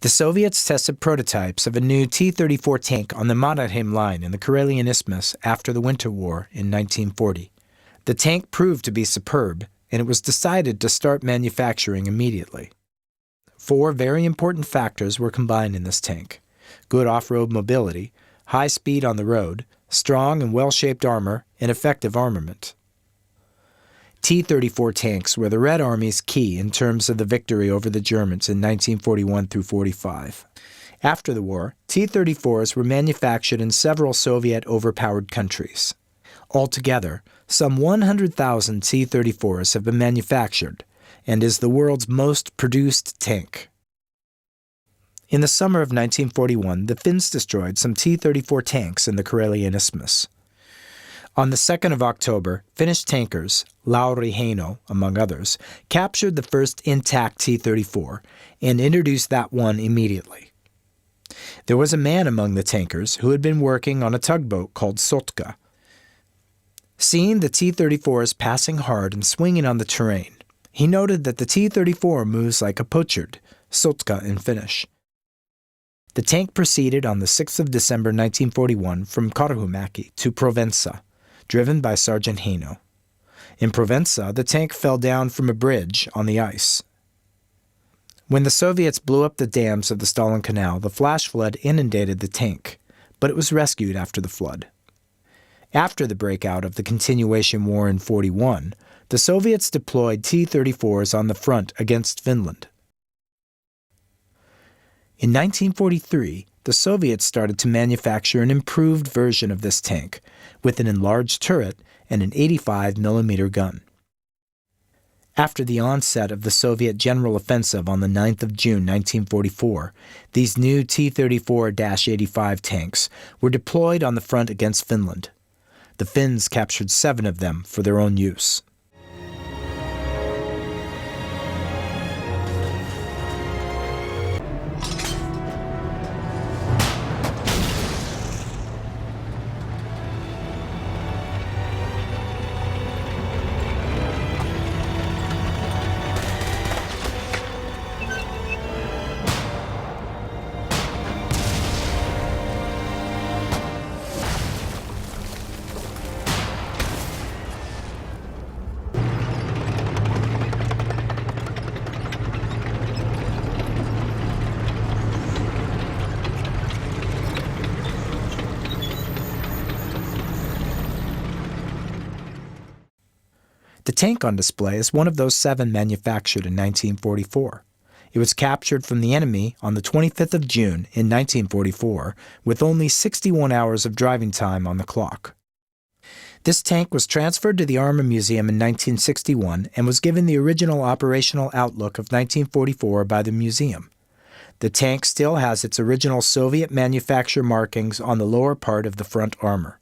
The Soviets tested prototypes of a new T-34 tank on the Mannerheim Line in the Karelian Isthmus after the Winter War in 1940. The tank proved to be superb, and it was decided to start manufacturing immediately. 4 very important factors were combined in this tank: good off-road mobility, high speed on the road, strong and well-shaped armor, and effective armament. T-34 tanks were the Red Army's key in terms of the victory over the Germans in 1941 through 45. After the war, T-34s were manufactured in several Soviet overpowered countries. Altogether, some 100,000 T-34s have been manufactured, and is the world's most produced tank. In the summer of 1941, the Finns destroyed some T-34 tanks in the Karelian Isthmus. On the 2nd of October, Finnish tankers, Lauri Heino, among others, captured the first intact T-34 and introduced that one immediately. There was a man among the tankers who had been working on a tugboat called Sotka. Seeing the T-34s passing hard and swinging on the terrain, he noted that the T-34 moves like a pochard, Sotka in Finnish. The tank proceeded on the 6th of December 1941 from Karhumäki to Provenza, driven by Sergeant Heino. In Provenza, the tank fell down from a bridge on the ice. When the Soviets blew up the dams of the Stalin Canal, the flash flood inundated the tank, but it was rescued after the flood. After the breakout of the Continuation War in 1941, the Soviets deployed T-34s on the front against Finland. In 1943, the Soviets started to manufacture an improved version of this tank, with an enlarged turret and an 85mm gun. After the onset of the Soviet general offensive on the 9th of June 1944, these new T-34-85 tanks were deployed on the front against Finland. The Finns captured 7 of them for their own use. The tank on display is one of those 7 manufactured in 1944. It was captured from the enemy on the 25th of June in 1944, with only 61 hours of driving time on the clock. This tank was transferred to the Armor Museum in 1961 and was given the original operational outlook of 1944 by the museum. The tank still has its original Soviet manufacture markings on the lower part of the front armor.